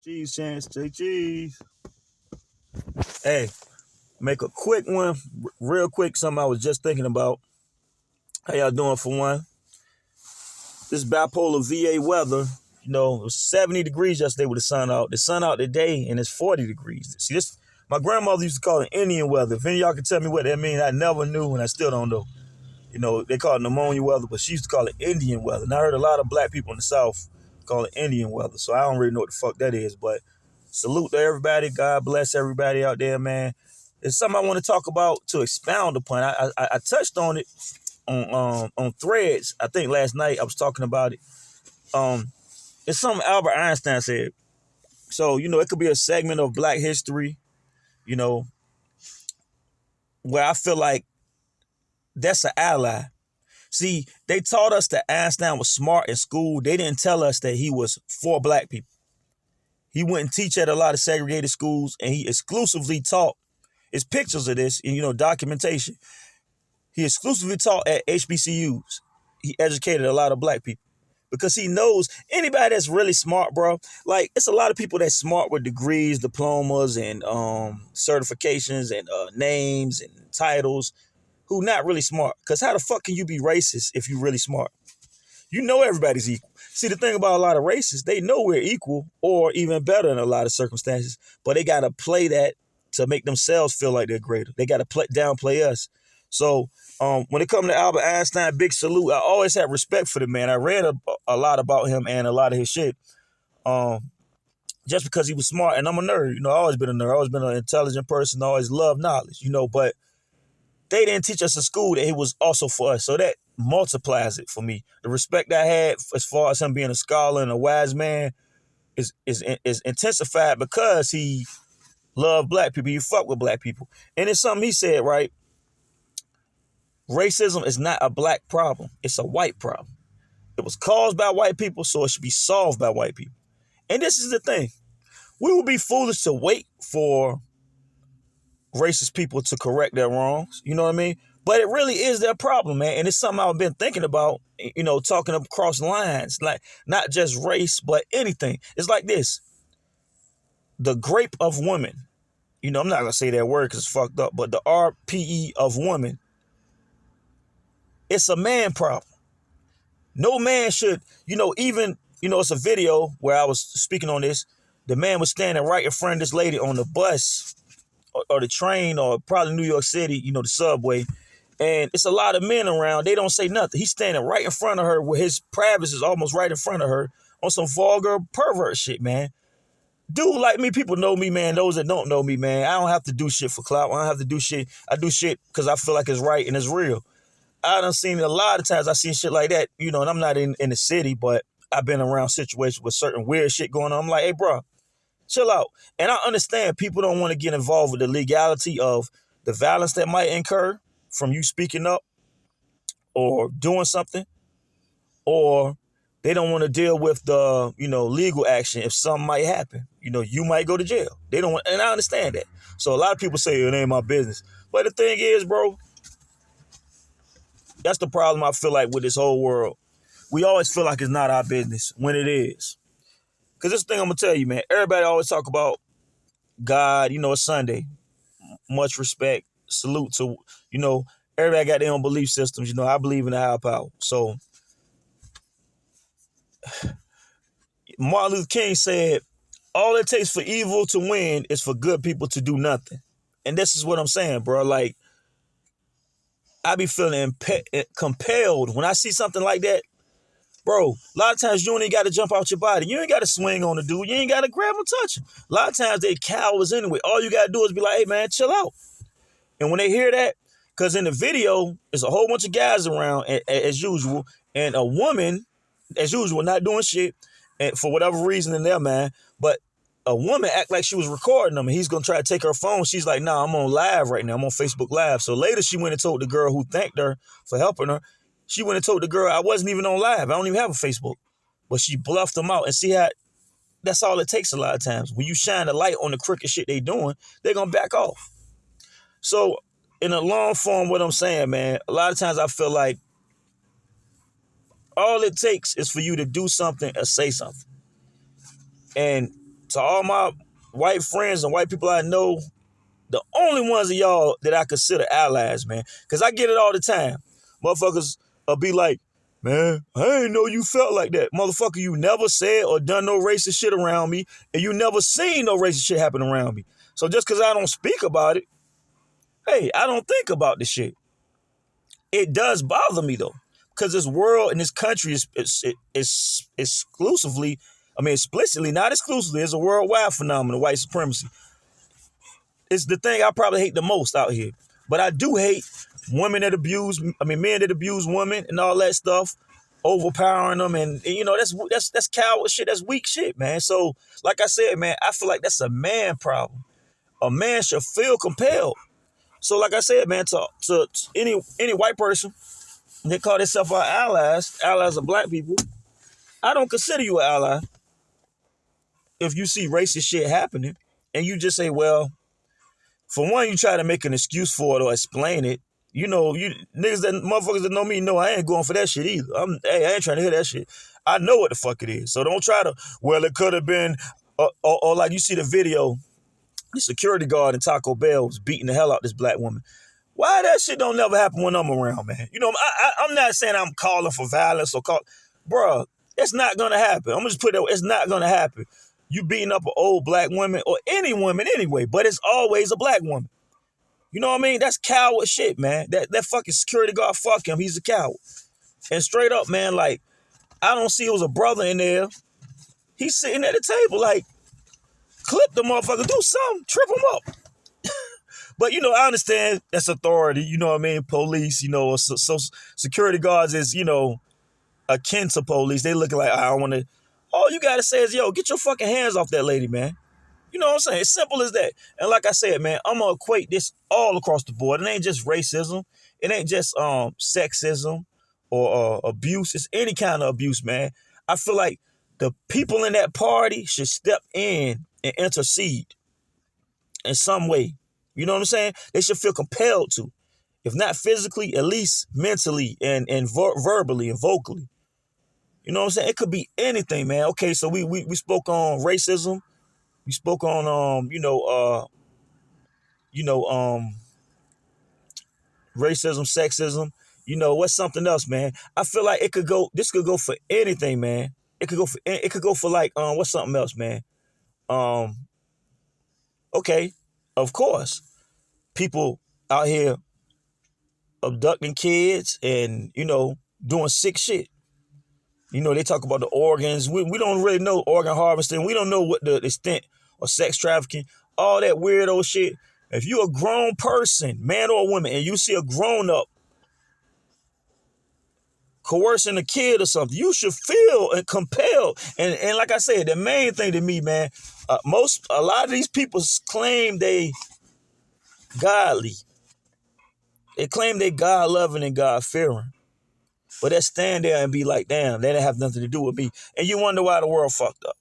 Cheese chance, say cheese. Hey, make a quick one, real quick. Something I was just thinking about. How y'all doing for one? This bipolar VA weather. It was 70 degrees yesterday with the sun out. The sun out today, and it's 40 degrees. See, this my grandmother used to call it Indian weather. If any of y'all can tell me what that means, I never knew, and I still don't know. They call it pneumonia weather, but she used to call it Indian weather. And I heard a lot of black people in the South call it Indian weather. So I don't really know what the fuck that is, but salute to everybody. God bless everybody out there, man. It's something I want to talk about to expound upon. I touched on it on Threads. I think last night I was talking about it. It's something Albert Einstein said. So it could be a segment of Black history. You know, where I feel like that's an ally. See, they taught us that Einstein was smart in school. They didn't tell us that he was for black people. He wouldn't teach at a lot of segregated schools, and he exclusively taught. It's pictures of this, and documentation. He exclusively taught at HBCUs. He educated a lot of black people because he knows anybody that's really smart, bro. Like, it's a lot of people that's smart with degrees, diplomas, and certifications, and names and titles, who not really smart. Because how the fuck can you be racist if you really smart? You know everybody's equal. See, the thing about a lot of races, they know we're equal or even better in a lot of circumstances, but they got to play that to make themselves feel like they're greater. They got to downplay us. So when it comes to Albert Einstein, big salute. I always had respect for the man. I read a lot about him and a lot of his shit just because he was smart. And I'm a nerd. I always been a nerd. I always been an intelligent person. I always loved knowledge, but they didn't teach us in school that he was also for us. So that multiplies it for me. The respect I had as far as him being a scholar and a wise man is intensified because he loved black people. He fuck with black people. And it's something he said, right? Racism is not a black problem. It's a white problem. It was caused by white people, so it should be solved by white people. And this is the thing. We would be foolish to wait for racist people to correct their wrongs. You know what I mean? But it really is their problem, man. And it's something I've been thinking about, talking across lines, like not just race, but anything. It's like this. The grape of women. I'm not going to say that word because it's fucked up, but the RPE of women, it's a man problem. No man should, even, it's a video where I was speaking on this. The man was standing right in front of this lady on the bus or the train or probably New York City, the subway. And it's a lot of men around. They don't say nothing. He's standing right in front of her where his privacy is almost right in front of her on some vulgar pervert shit, man. Dude like me, people know me, man. Those that don't know me, man, I don't have to do shit for clout. I don't have to do shit. I do shit because I feel like it's right and it's real. I done seen a lot of times I seen shit like that, and I'm not in the city, but I've been around situations with certain weird shit going on. I'm like, hey, bro, chill out. And I understand people don't want to get involved with the legality of the violence that might incur from you speaking up or doing something, or they don't want to deal with the, legal action if something might happen. You might go to jail. They don't want, and I understand that. So a lot of people say it ain't my business. But the thing is, bro, that's the problem I feel like with this whole world. We always feel like it's not our business when it is. Because this thing I'm going to tell you, man, everybody always talk about God, it's Sunday. Much respect, salute to, everybody got their own belief systems. I believe in the higher power. So Martin Luther King said, all it takes for evil to win is for good people to do nothing. And this is what I'm saying, bro. Like, I be feeling compelled when I see something like that. Bro, a lot of times you don't even got to jump out your body. You ain't got to swing on the dude. You ain't got to grab him, touch him. A lot of times they cowards anyway. All you got to do is be like, hey, man, chill out. And when they hear that, because in the video, there's a whole bunch of guys around as usual, and a woman, as usual, not doing shit, and for whatever reason in their mind, but a woman act like she was recording them, and he's going to try to take her phone. She's like, nah, I'm on live right now. I'm on Facebook Live. So later she went and told the girl who thanked her for helping her, she went and told the girl, I wasn't even on live. I don't even have a Facebook. But she bluffed them out. And see how that's all it takes a lot of times. When you shine a light on the crooked shit they doing, they're going to back off. So in a long form, what I'm saying, man, a lot of times I feel like all it takes is for you to do something or say something. And to all my white friends and white people I know, the only ones of y'all that I consider allies, man. Because I get it all the time. Motherfuckers will be like, man, I didn't know you felt like that. Motherfucker, you never said or done no racist shit around me, and you never seen no racist shit happen around me. So just because I don't speak about it, hey, I don't think about this shit. It does bother me, though. Because this world and this country is exclusively, I mean, explicitly, not exclusively, it's a worldwide phenomenon, white supremacy. It's the thing I probably hate the most out here. But I do hate women that abuse, men that abuse women and all that stuff, overpowering them. And you know, that's coward shit. That's weak shit, man. So, like I said, man, I feel like that's a man problem. A man should feel compelled. So, like I said, man, to any white person, they call themselves our allies of black people. I don't consider you an ally if you see racist shit happening and you just say, well, for one, you try to make an excuse for it or explain it. You know, you niggas that motherfuckers that know me know I ain't going for that shit either. I ain't trying to hear that shit. I know what the fuck it is. So don't try to, well, it could have been, or like you see the video, the security guard in Taco Bell was beating the hell out this black woman. Why that shit don't never happen when I'm around, man? You know, I'm not saying I'm calling for violence or bruh, it's not gonna happen. I'm gonna just put it, it's not gonna happen. You beating up an old black woman or any woman anyway, but it's always a black woman. You know what I mean? That's coward shit, man. That fucking security guard, fuck him. He's a coward. And straight up, man, like, I don't see it was a brother in there. He's sitting at the table, like, clip the motherfucker, do something, trip him up. But, you know, I understand that's authority, you know what I mean? Police, you know, so security guards is, you know, akin to police. They looking like, I don't want to. All you got to say is, yo, get your fucking hands off that lady, man. You know what I'm saying? It's simple as that. And like I said, man, I'm going to equate this all across the board. It ain't just racism. It ain't just sexism or abuse. It's any kind of abuse, man. I feel like the people in that party should step in and intercede in some way. You know what I'm saying? They should feel compelled to. If not physically, at least mentally and verbally and vocally. You know what I'm saying? It could be anything, man. Okay, so we spoke on racism. We spoke on racism, sexism. You know, what's something else, man? I feel like this could go for anything, man. It could go for like what's something else, man? Okay, of course. People out here abducting kids and, you know, doing sick shit. You know, they talk about the organs. We don't really know organ harvesting. We don't know what the extent of sex trafficking, all that weirdo shit. If you're a grown person, man or woman, and you see a grown-up coercing a kid or something, you should feel and compelled. And like I said, the main thing to me, man, a lot of these people claim they godly. They claim they God-loving and God-fearing. But they stand there and be like, damn, they didn't have nothing to do with me. And you wonder why the world fucked up.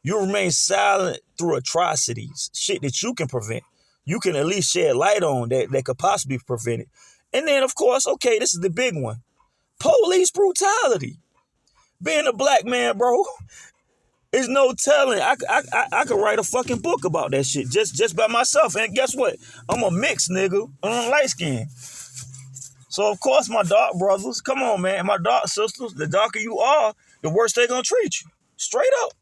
You remain silent through atrocities, shit that you can prevent. You can at least shed light on that could possibly prevent it. And then, of course, okay, this is the big one. Police brutality. Being a black man, bro, there's no telling. I could write a fucking book about that shit just by myself. And guess what? I'm a mixed nigga. I'm light skinned. So, of course, my dark brothers, come on, man. My dark sisters, the darker you are, the worse they're going to treat you. Straight up.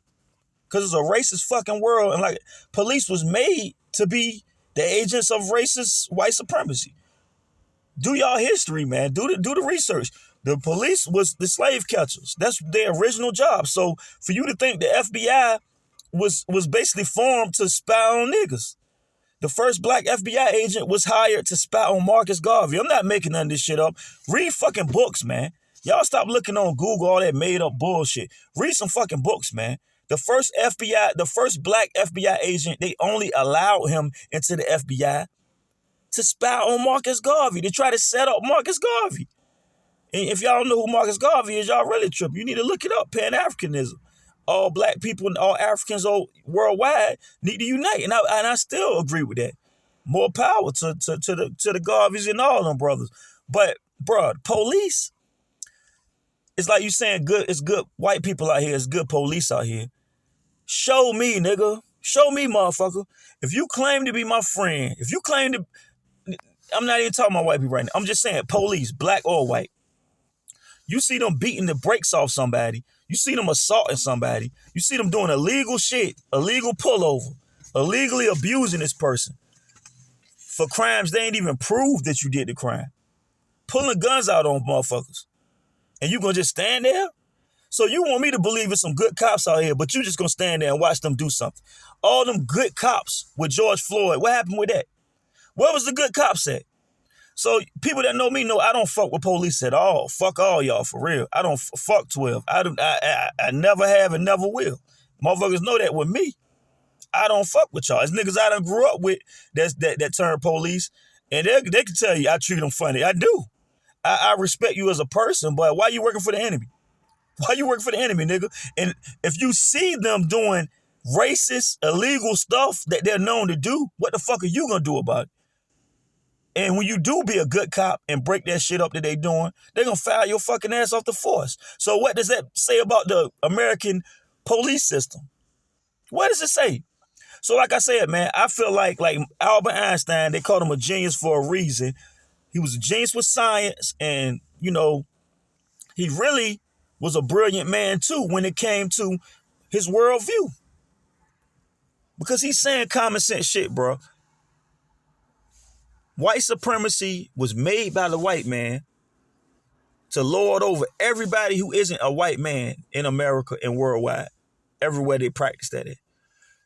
Because it's a racist fucking world. And, like, police was made to be the agents of racist white supremacy. Do y'all history, man. Do the research. The police was the slave catchers. That's their original job. So, for you to think the FBI was basically formed to spy on niggas. The first black FBI agent was hired to spy on Marcus Garvey. I'm not making none of this shit up. Read fucking books, man. Y'all stop looking on Google, all that made up bullshit. Read some fucking books, man. The first black FBI agent, they only allowed him into the FBI to spy on Marcus Garvey, to try to set up Marcus Garvey. And if y'all don't know who Marcus Garvey is, y'all really tripping. You need to look it up, Pan-Africanism. All black people and all Africans worldwide need to unite. And I still agree with that. More power to the Garveys and all them brothers. But, bro, police, it's like you saying it's good white people out here, it's good police out here. Show me, nigga. Show me, motherfucker. If you claim to be my friend, if you claim to, I'm not even talking about white people right now. I'm just saying police, black or white. You see them beating the brakes off somebody. You see them assaulting somebody. You see them doing illegal shit, illegal pullover, illegally abusing this person for crimes they ain't even proved that you did the crime. Pulling guns out on motherfuckers. And you gonna just stand there? So you want me to believe it's some good cops out here, but you just gonna stand there and watch them do something. All them good cops with George Floyd, what happened with that? Where was the good cops at? So people that know me know I don't fuck with police at all. Fuck all y'all, for real. I don't fuck 12. I never have and never will. Motherfuckers know that with me. I don't fuck with y'all. It's niggas I done grew up with that turned police, and they can tell you I treat them funny. I do. I respect you as a person, but why you working for the enemy? Why you working for the enemy, nigga? And if you see them doing racist, illegal stuff that they're known to do, what the fuck are you gonna do about it? And when you do be a good cop and break that shit up that they doing, they're gonna file your fucking ass off the force. So what does that say about the American police system? What does it say? So like I said, man, I feel like Albert Einstein, they called him a genius for a reason. He was a genius with science, and, you know, he really was a brilliant man, too, when it came to his worldview. Because he's saying common sense shit, bro. White supremacy was made by the white man to lord over everybody who isn't a white man in America and worldwide, everywhere they practice that at.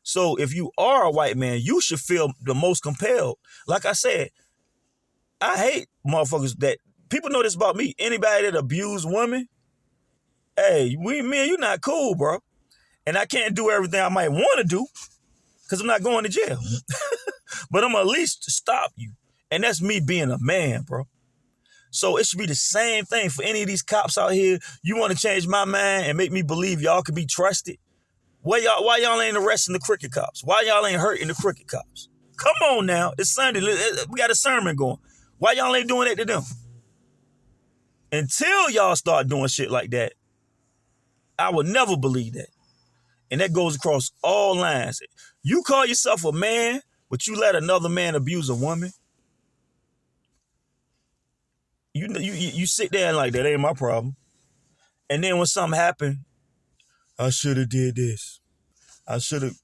So if you are a white man, you should feel the most compelled. Like I said, I hate motherfuckers that, people know this about me. Anybody that abuse women, hey, me and you not cool, bro. And I can't do everything I might want to do because I'm not going to jail. But I'm at least stop you. And that's me being a man, bro. So it should be the same thing for any of these cops out here. You want to change my mind and make me believe y'all can be trusted? Why y'all ain't arresting the cricket cops? Why y'all ain't hurting the cricket cops? Come on now. It's Sunday. We got a sermon going. Why y'all ain't doing that to them? Until y'all start doing shit like that, I would never believe that. And that goes across all lines. You call yourself a man, but you let another man abuse a woman. You sit there and like, that ain't my problem. And then when something happened, I should have did this. I should have.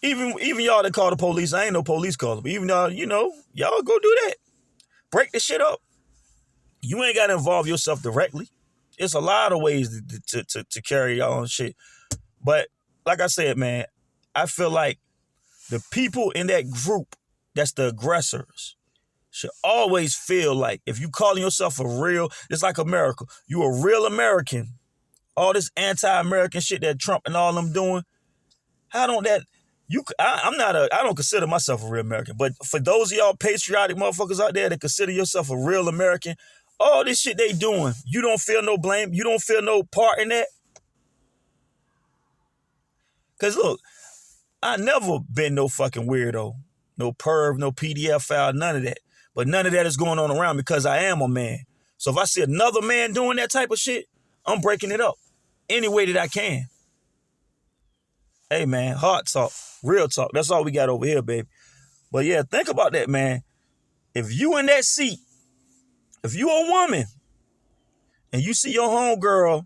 Even y'all that call the police, I ain't no police caller, but even y'all, y'all go do that. Break the shit up. You ain't got to involve yourself directly. It's a lot of ways to carry your own shit. But like I said, man, I feel like the people in that group that's the aggressors should always feel like if you calling yourself a real, it's like America, you a real American, all this anti-American shit that Trump and all them doing, how don't that, I don't consider myself a real American, but for those of y'all patriotic motherfuckers out there that consider yourself a real American, all this shit they doing, you don't feel no blame, you don't feel no part in that? Because look, I never been no fucking weirdo, no perv, no PDF file, none of that. But none of that is going on around because I am a man. So if I see another man doing that type of shit, I'm breaking it up any way that I can. Hey, man, hard talk, real talk. That's all we got over here, baby. But yeah, think about that, man. If you in that seat, if you a woman and you see your homegirl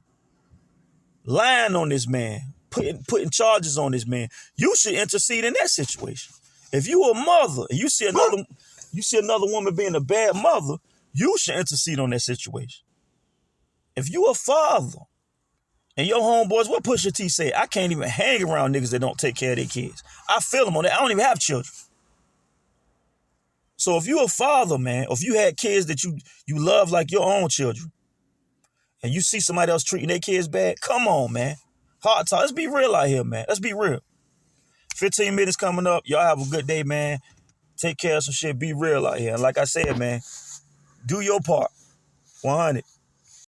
lying on this man, putting charges on this man, you should intercede in that situation. If you a mother and you see another woman being a bad mother, you should intercede on that situation. If you a father and your homeboys, what Pusha T say? I can't even hang around niggas that don't take care of their kids. I feel them on that. I don't even have children. So if you a father, man, or if you had kids that you love like your own children, and you see somebody else treating their kids bad, come on, man. Hard talk. Let's be real out here, man. Let's be real. 15 minutes coming up. Y'all have a good day, man. Take care of some shit. Be real out here. And like I said, man, do your part. 100.